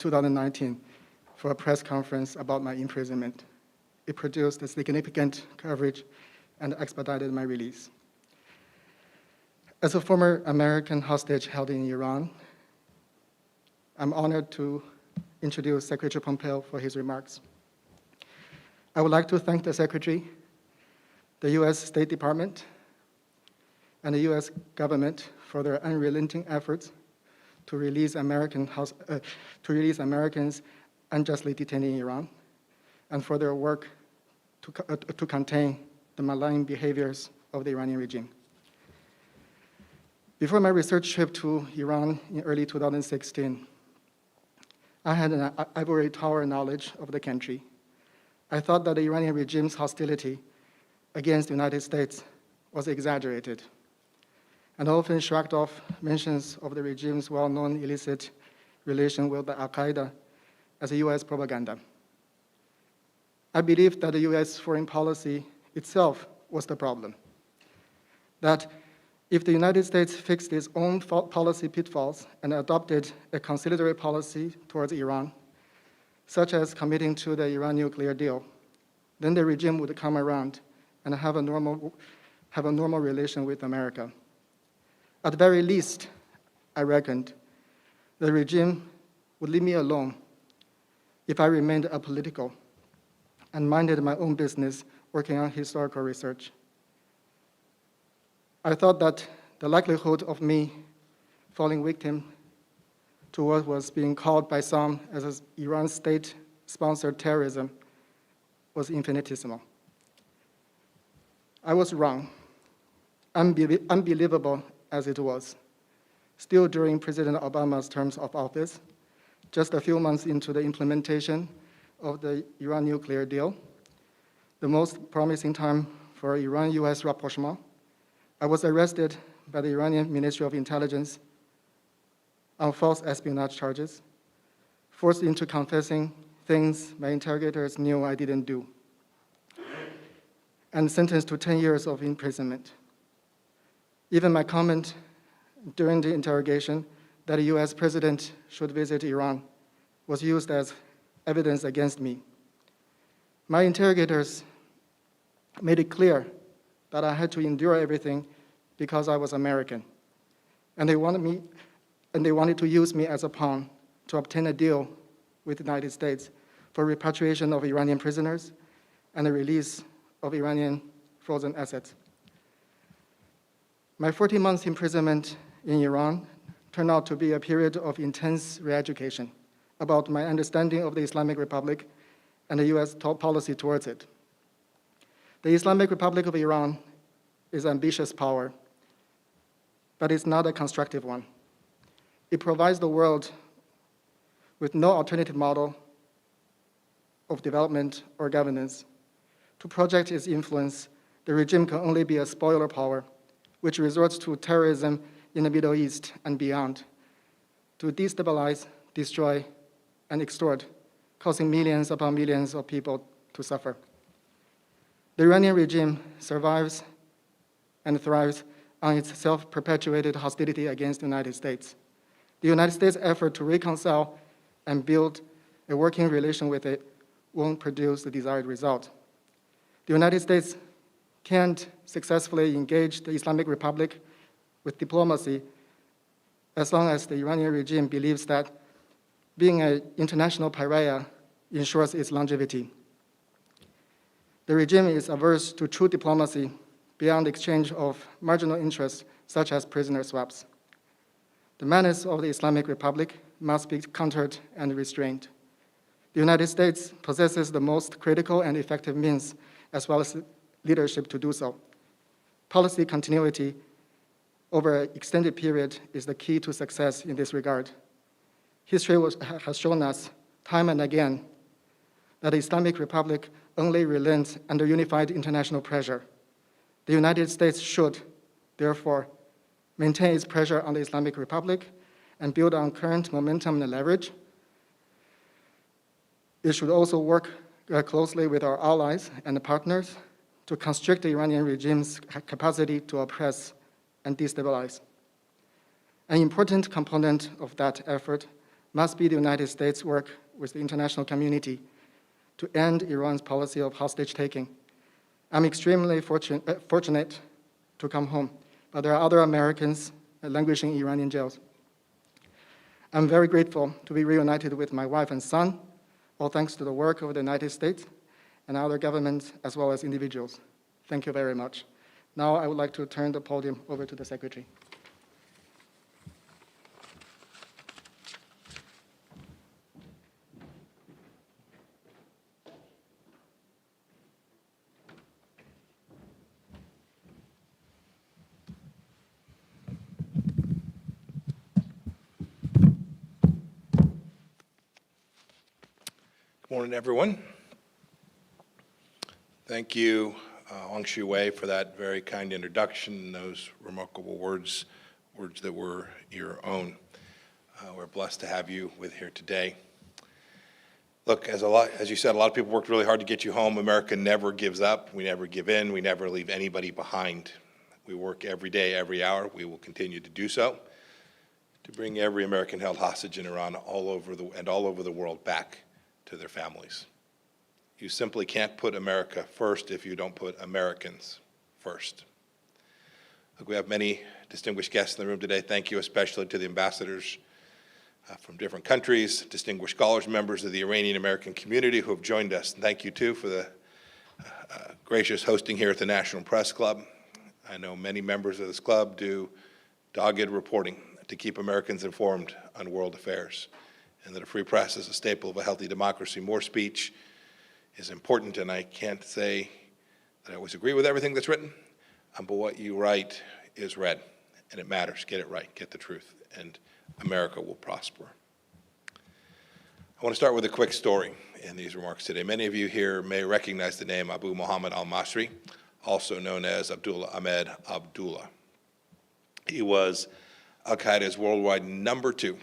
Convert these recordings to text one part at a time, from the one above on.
2019 for a press conference about my imprisonment. It produced a significant coverage and expedited my release. As a former American hostage held in Iran, I'm honored to introduce Secretary Pompeo for his remarks. I would like to thank the Secretary, the US State Department, and the US government for their unrelenting efforts to release Americans unjustly detained in Iran, and for their work to contain the malign behaviors of the Iranian regime. Before my research trip to Iran in early 2016, I had an ivory tower knowledge of the country. I thought that the Iranian regime's hostility against the United States was exaggerated, and often shrugged off mentions of the regime's well-known illicit relation with the Al-Qaeda as a US propaganda. I believed that the US foreign policy itself was the problem, that if the United States fixed its own policy pitfalls and adopted a conciliatory policy towards Iran, such as committing to the Iran nuclear deal, then the regime would come around and have a normal relation with America. At the very least, I reckoned, the regime would leave me alone if I remained apolitical and minded my own business working on historical research. I thought that the likelihood of me falling victim to what was being called by some as Iran state-sponsored terrorism was infinitesimal. I was wrong, unbelievable as it was. Still during President Obama's terms of office, just a few months into the implementation of the Iran nuclear deal, the most promising time for Iran-US rapprochement, I was arrested by the Iranian Ministry of Intelligence on false espionage charges, forced into confessing things my interrogators knew I didn't do, and sentenced to 10 years of imprisonment. Even my comment during the interrogation that a US president should visit Iran was used as evidence against me. My interrogators made it clear that I had to endure everything because I was American, and they wanted to use me as a pawn to obtain a deal with the United States for repatriation of Iranian prisoners and the release of Iranian frozen assets. My 14 months imprisonment in Iran turned out to be a period of intense re-education about my understanding of the Islamic Republic and the US policy towards it. The Islamic Republic of Iran is an ambitious power, but it's not a constructive one. It provides the world with no alternative model of development or governance. To project its influence, the regime can only be a spoiler power, which resorts to terrorism in the Middle East and beyond, to destabilize, destroy, and extort, causing millions upon millions of people to suffer. The Iranian regime survives and thrives on its self-perpetuated hostility against the United States. The United States' effort to reconcile and build a working relation with it won't produce the desired result. The United States can't successfully engage the Islamic Republic with diplomacy as long as the Iranian regime believes that being an international pariah ensures its longevity. The regime is averse to true diplomacy beyond exchange of marginal interests such as prisoner swaps. The menace of the Islamic Republic must be countered and restrained. The United States possesses the most critical and effective means as well as leadership to do so. Policy continuity over an extended period is the key to success in this regard. History has shown us time and again that the Islamic Republic only relents under unified international pressure. The United States should, therefore, maintain its pressure on the Islamic Republic and build on current momentum and leverage. It should also work closely with our allies and partners to constrict the Iranian regime's capacity to oppress and destabilize. An important component of that effort must be the United States' work with the international community to end Iran's policy of hostage-taking. I'm extremely fortunate to come home, but there are other Americans languishing in Iranian jails. I'm very grateful to be reunited with my wife and son, all thanks to the work of the United States and other governments as well as individuals. Thank you very much. Now I would like to turn the podium over to the Secretary. Good morning, everyone. Thank you, Wang Shu Wei, for that very kind introduction and those remarkable words that were your own. We're blessed to have you here today. Look, as you said, a lot of people worked really hard to get you home. America never gives up. We never give in. We never leave anybody behind. We work every day, every hour. We will continue to do so to bring every American held hostage in Iran all over the world back to their families. You simply can't put America first if you don't put Americans first. Look, we have many distinguished guests in the room today. Thank you especially to the ambassadors from different countries, distinguished scholars, members of the Iranian American community who have joined us. And thank you too for the gracious hosting here at the National Press Club. I know many members of this club do dogged reporting to keep Americans informed on world affairs, and that a free press is a staple of a healthy democracy. More speech is important, and I can't say that I always agree with everything that's written, but what you write is read, and it matters. Get it right, get the truth, and America will prosper. I want to start with a quick story in these remarks today. Many of you here may recognize the name Abu Muhammad al-Masri, also known as Abdullah Ahmed Abdullah. He was Al-Qaeda's worldwide #2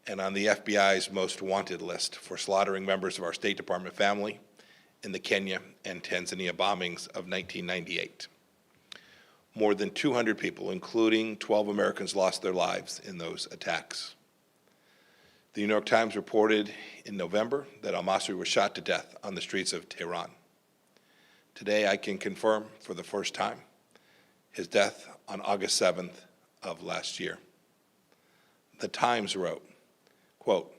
and on the FBI's most wanted list for slaughtering members of our State Department family in the Kenya and Tanzania bombings of 1998. More than 200 people, including 12 Americans, lost their lives in those attacks. The New York Times reported in November that al-Masri was shot to death on the streets of Tehran. Today, I can confirm for the first time his death on August 7th of last year. The Times wrote, quote,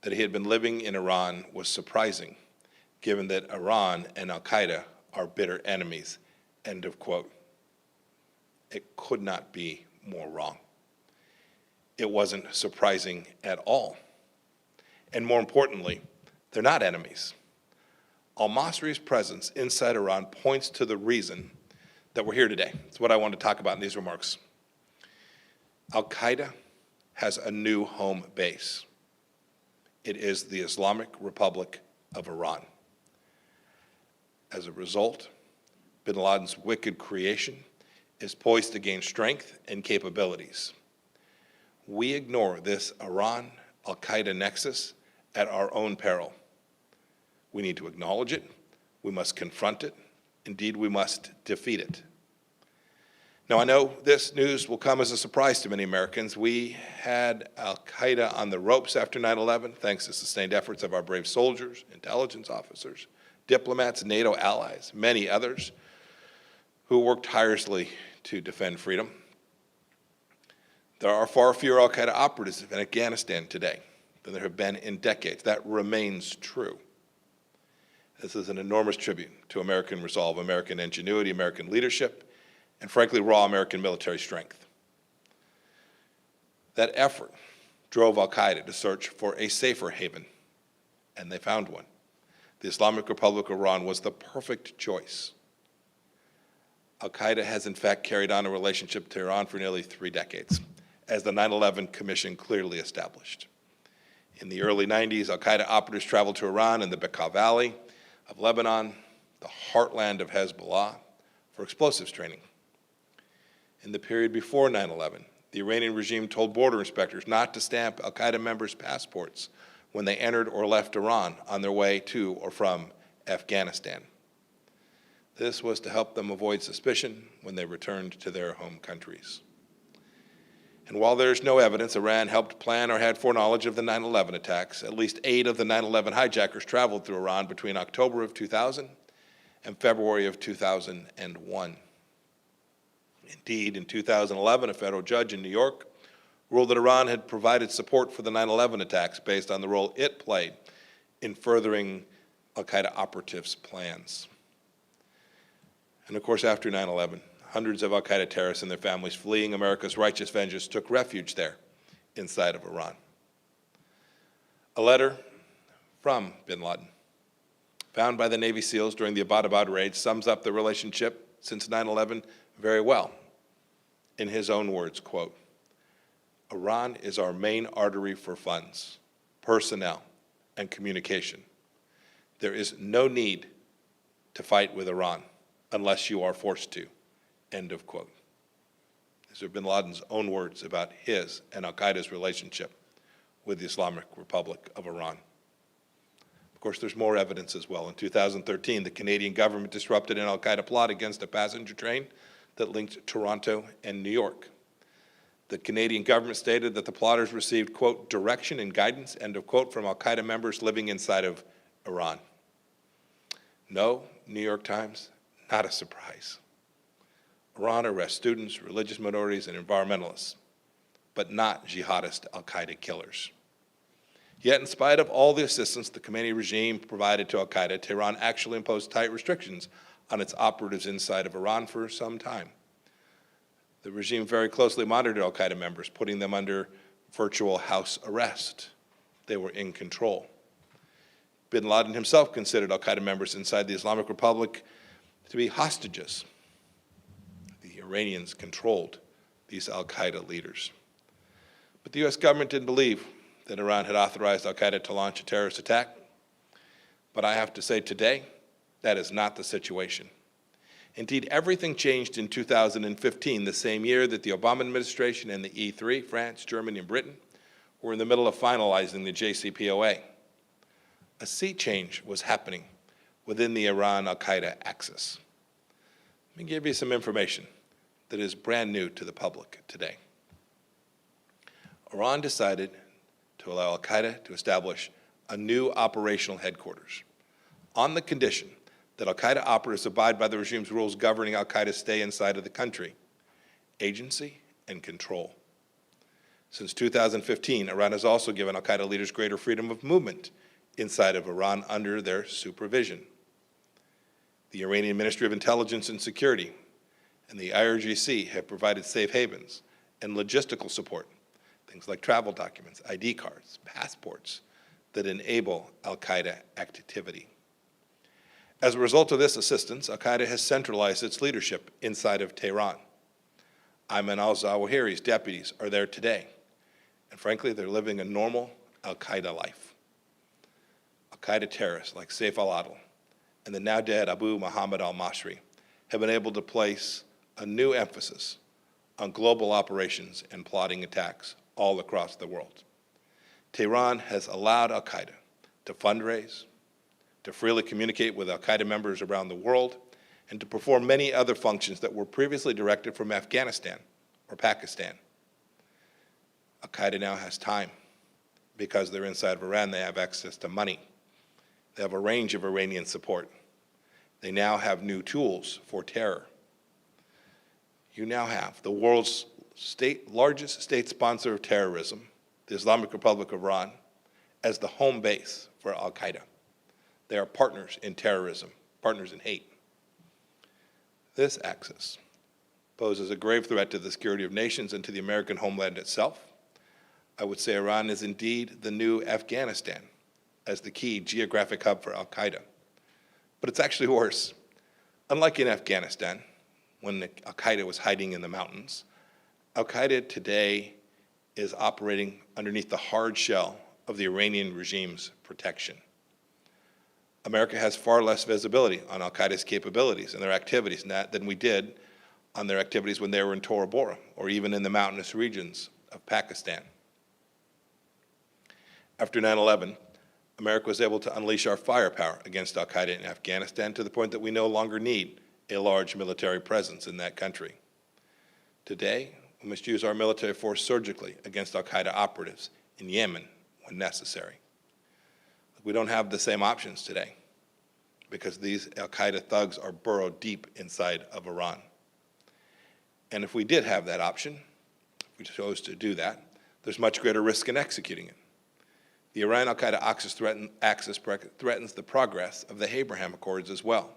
that he had been living in Iran was surprising, given that Iran and Al-Qaeda are bitter enemies, end of quote. It could not be more wrong. It wasn't surprising at all. And more importantly, they're not enemies. Al-Masri's presence inside Iran points to the reason that we're here today. It's what I want to talk about in these remarks. Al-Qaeda has a new home base. It is the Islamic Republic of Iran. As a result, bin Laden's wicked creation is poised to gain strength and capabilities. We ignore this Iran-Al-Qaeda nexus at our own peril. We need to acknowledge it. We must confront it. Indeed, we must defeat it. Now, I know this news will come as a surprise to many Americans. We had Al-Qaeda on the ropes after 9/11, thanks to sustained efforts of our brave soldiers, intelligence officers, diplomats, NATO allies, many others who worked tirelessly to defend freedom. There are far fewer Al-Qaeda operatives in Afghanistan today than there have been in decades. That remains true. This is an enormous tribute to American resolve, American ingenuity, American leadership, and frankly, raw American military strength. That effort drove Al-Qaeda to search for a safer haven, and they found one. The Islamic Republic of Iran was the perfect choice. Al-Qaeda has in fact carried on a relationship to Iran for nearly 3 decades, as the 9/11 Commission clearly established. In the early 90s, Al-Qaeda operatives traveled to Iran and the Bekaa Valley of Lebanon, the heartland of Hezbollah, for explosives training. In the period before 9/11, the Iranian regime told border inspectors not to stamp Al-Qaeda members' passports when they entered or left Iran on their way to or from Afghanistan. This was to help them avoid suspicion when they returned to their home countries. And while there's no evidence Iran helped plan or had foreknowledge of the 9/11 attacks, at least 8 of the 9/11 hijackers traveled through Iran between October of 2000 and February of 2001. Indeed, in 2011, a federal judge in New York ruled that Iran had provided support for the 9/11 attacks based on the role it played in furthering Al-Qaeda operatives' plans. And of course, after 9/11, hundreds of Al-Qaeda terrorists and their families fleeing America's righteous vengeance took refuge there inside of Iran. A letter from bin Laden, found by the Navy SEALs during the Abbottabad raid, sums up the relationship since 9/11 very well. In his own words, quote, "Iran is our main artery for funds, personnel, and communication. There is no need to fight with Iran unless you are forced to," end of quote. These are bin Laden's own words about his and Al-Qaeda's relationship with the Islamic Republic of Iran. Of course, there's more evidence as well. In 2013, the Canadian government disrupted an Al-Qaeda plot against a passenger train that linked Toronto and New York. The Canadian government stated that the plotters received, quote, "direction and guidance," end of quote, from Al-Qaeda members living inside of Iran. No, New York Times, not a surprise. Iran arrests students, religious minorities, and environmentalists, but not jihadist Al-Qaeda killers. Yet, in spite of all the assistance the Khomeini regime provided to Al-Qaeda, Tehran actually imposed tight restrictions on its operatives inside of Iran for some time. The regime very closely monitored Al-Qaeda members, putting them under virtual house arrest. They were in control. Bin Laden himself considered Al-Qaeda members inside the Islamic Republic to be hostages. The Iranians controlled these Al-Qaeda leaders. But the U.S. government didn't believe that Iran had authorized Al-Qaeda to launch a terrorist attack. But I have to say today, that is not the situation. Indeed, everything changed in 2015, the same year that the Obama administration and the E3, France, Germany, and Britain, were in the middle of finalizing the JCPOA. A sea change was happening within the Iran-Al-Qaeda axis. Let me give you some information that is brand new to the public today. Iran decided to allow Al-Qaeda to establish a new operational headquarters on the condition that Al-Qaeda operatives abide by the regime's rules governing Al-Qaeda's stay inside of the country, agency, and control. Since 2015, Iran has also given Al-Qaeda leaders greater freedom of movement inside of Iran under their supervision. The Iranian Ministry of Intelligence and Security and the IRGC have provided safe havens and logistical support, things like travel documents, ID cards, passports, that enable Al-Qaeda activity. As a result of this assistance, Al-Qaeda has centralized its leadership inside of Tehran. Ayman al-Zawahiri's deputies are there today, and frankly, they're living a normal Al-Qaeda life. Al-Qaeda terrorists like Saif al-Adil and the now dead Abu Muhammad al-Masri have been able to place a new emphasis on global operations and plotting attacks all across the world. Tehran has allowed Al-Qaeda to fundraise, to freely communicate with Al-Qaeda members around the world, and to perform many other functions that were previously directed from Afghanistan or Pakistan. Al-Qaeda now has time. Because they're inside of Iran, they have access to money. They have a range of Iranian support. They now have new tools for terror. You now have the world's largest state sponsor of terrorism, the Islamic Republic of Iran, as the home base for Al-Qaeda. They are partners in terrorism, partners in hate. This axis poses a grave threat to the security of nations and to the American homeland itself. I would say Iran is indeed the new Afghanistan as the key geographic hub for Al-Qaeda. But it's actually worse. Unlike in Afghanistan, when Al-Qaeda was hiding in the mountains, Al-Qaeda today is operating underneath the hard shell of the Iranian regime's protection. America has far less visibility on Al-Qaeda's capabilities and their activities than we did on their activities when they were in Tora Bora or even in the mountainous regions of Pakistan. After 9/11, America was able to unleash our firepower against Al-Qaeda in Afghanistan to the point that we no longer need a large military presence in that country. Today, We must use our military force surgically against al-Qaeda operatives in Yemen when necessary. We don't have the same options today because these al-Qaeda thugs are burrowed deep inside of Iran. And if we did have that option, if we chose to do that, there's much greater risk in executing it. The Iran-Al-Qaeda axis threatens the progress of the Abraham Accords as well.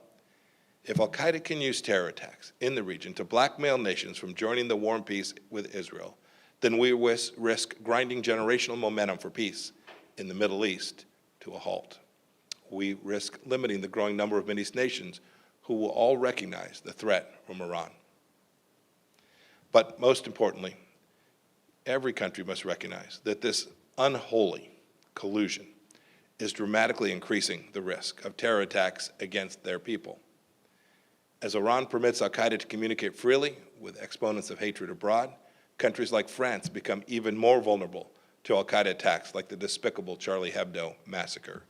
If Al-Qaeda can use terror attacks in the region to blackmail nations from joining the war and peace with Israel, then we risk grinding generational momentum for peace in the Middle East to a halt. We risk limiting the growing number of Middle East nations who will all recognize the threat from Iran. But most importantly, every country must recognize that this unholy collusion is dramatically increasing the risk of terror attacks against their people. As Iran permits al-Qaeda to communicate freely with exponents of hatred abroad, countries like France become even more vulnerable to al-Qaeda attacks like the despicable Charlie Hebdo massacre.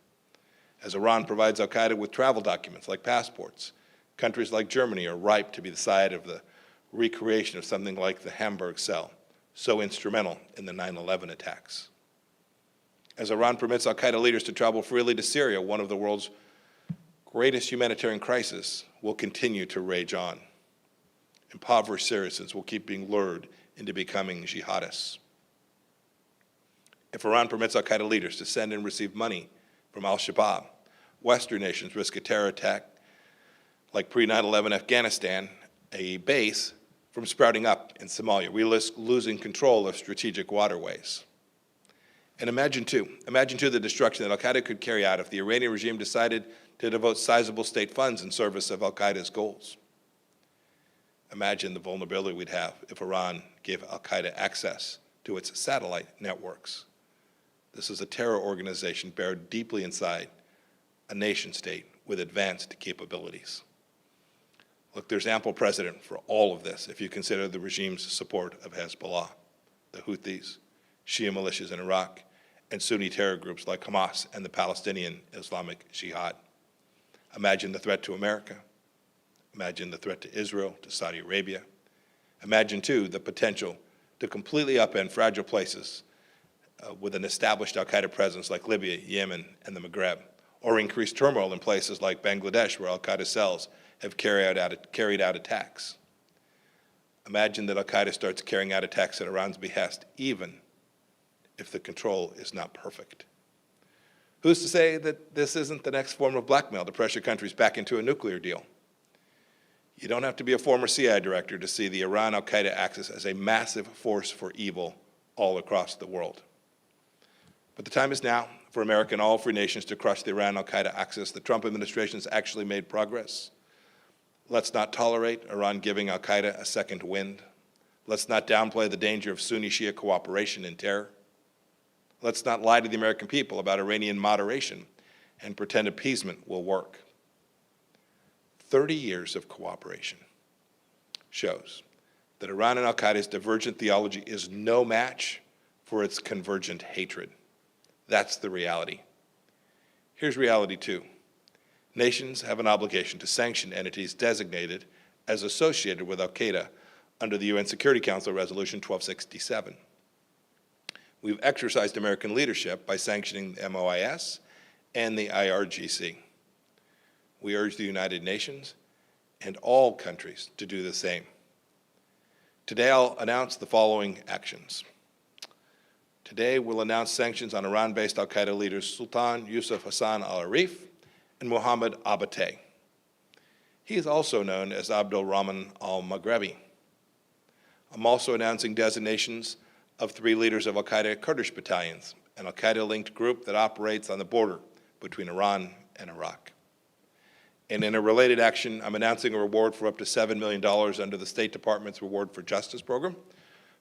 As Iran provides al-Qaeda with travel documents like passports, countries like Germany are ripe to be the site of the recreation of something like the Hamburg cell, so instrumental in the 9/11 attacks. As Iran permits al-Qaeda leaders to travel freely to Syria, one of the world's greatest humanitarian crises will continue to rage on. Impoverished Syrians will keep being lured into becoming jihadists. If Iran permits al-Qaeda leaders to send and receive money from al-Shabaab, Western nations risk a terror attack like pre-9/11 Afghanistan, a base from sprouting up in Somalia. We risk losing control of strategic waterways. And imagine too the destruction that al-Qaeda could carry out if the Iranian regime decided to devote sizable state funds in service of al-Qaeda's goals. Imagine the vulnerability we'd have if Iran gave al-Qaeda access to its satellite networks. This is a terror organization buried deeply inside a nation state with advanced capabilities. Look, there's ample precedent for all of this if you consider the regime's support of Hezbollah, the Houthis, Shia militias in Iraq, and Sunni terror groups like Hamas and the Palestinian Islamic Jihad. Imagine the threat to America. Imagine the threat to Israel, to Saudi Arabia. Imagine, too, the potential to completely upend fragile places with an established al-Qaeda presence like Libya, Yemen, and the Maghreb, or increase turmoil in places like Bangladesh where al-Qaeda cells have carried out attacks. Imagine that al-Qaeda starts carrying out attacks at Iran's behest, even if the control is not perfect. Who's to say that this isn't the next form of blackmail to pressure countries back into a nuclear deal? You don't have to be a former CIA director to see the Iran-Al-Qaeda axis as a massive force for evil all across the world. But the time is now for America and all free nations to crush the Iran-Al-Qaeda axis. The Trump administration has actually made progress. Let's not tolerate Iran giving al-Qaeda a second wind. Let's not downplay the danger of Sunni-Shia cooperation in terror. Let's not lie to the American people about Iranian moderation and pretend appeasement will work. 30 years of cooperation shows that Iran and al-Qaeda's divergent theology is no match for its convergent hatred. That's the reality. Here's reality two. Nations have an obligation to sanction entities designated as associated with al-Qaeda under the UN Security Council Resolution 1267. We've exercised American leadership by sanctioning the MOIS and the IRGC. We urge the United Nations and all countries to do the same. Today I'll announce the following actions. Today we'll announce sanctions on Iran-based al-Qaeda leaders Sultan Yusuf Hassan al-Arif and Mohammed Abateh. He is also known as Abdul Rahman al-Maghrebi. I'm also announcing designations of 3 leaders of al-Qaeda Kurdish battalions, an al-Qaeda-linked group that operates on the border between Iran and Iraq. And in a related action, I'm announcing a reward for up to $7 million under the State Department's Reward for Justice program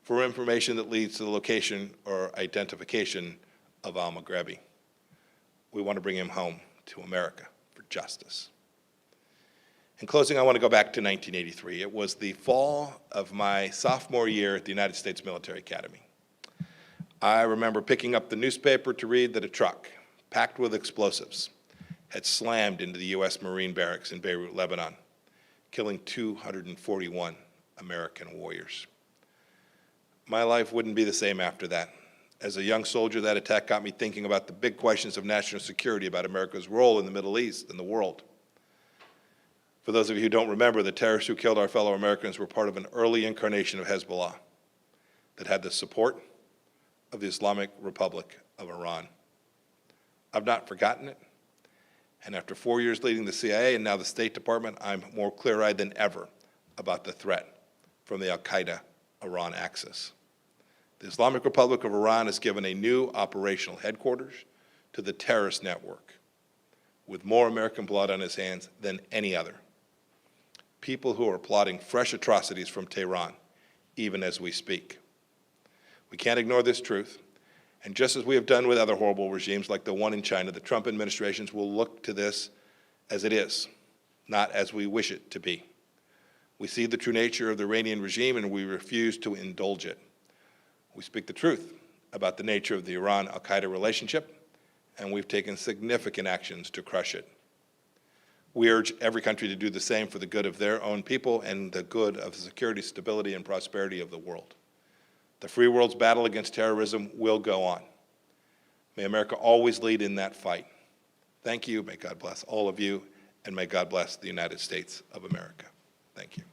for information that leads to the location or identification of al-Maghrebi. We want to bring him home to America for justice. In closing, I want to go back to 1983. It was the fall of my sophomore year at the United States Military Academy. I remember picking up the newspaper to read that a truck packed with explosives had slammed into the U.S. Marine barracks in Beirut, Lebanon, killing 241 American warriors. My life wouldn't be the same after that. As a young soldier, that attack got me thinking about the big questions of national security, about America's role in the Middle East and the world. For those of you who don't remember, the terrorists who killed our fellow Americans were part of an early incarnation of Hezbollah that had the support of the Islamic Republic of Iran. I've not forgotten it, and after 4 years leading the CIA and now the State Department, I'm more clear-eyed than ever about the threat from the Al-Qaeda Iran axis. The Islamic Republic of Iran has given a new operational headquarters to the terrorist network, with more American blood on his hands than any other. People who are plotting fresh atrocities from Tehran, even as we speak. We can't ignore this truth, and just as we have done with other horrible regimes like the one in China, the Trump administrations will look to this as it is, not as we wish it to be. We see the true nature of the Iranian regime and we refuse to indulge it. We speak the truth about the nature of the Iran-Al-Qaeda relationship, and we've taken significant actions to crush it. We urge every country to do the same for the good of their own people and the good of the security, stability, and prosperity of the world. The free world's battle against terrorism will go on. May America always lead in that fight. Thank you. May God bless all of you, and may God bless the United States of America. Thank you.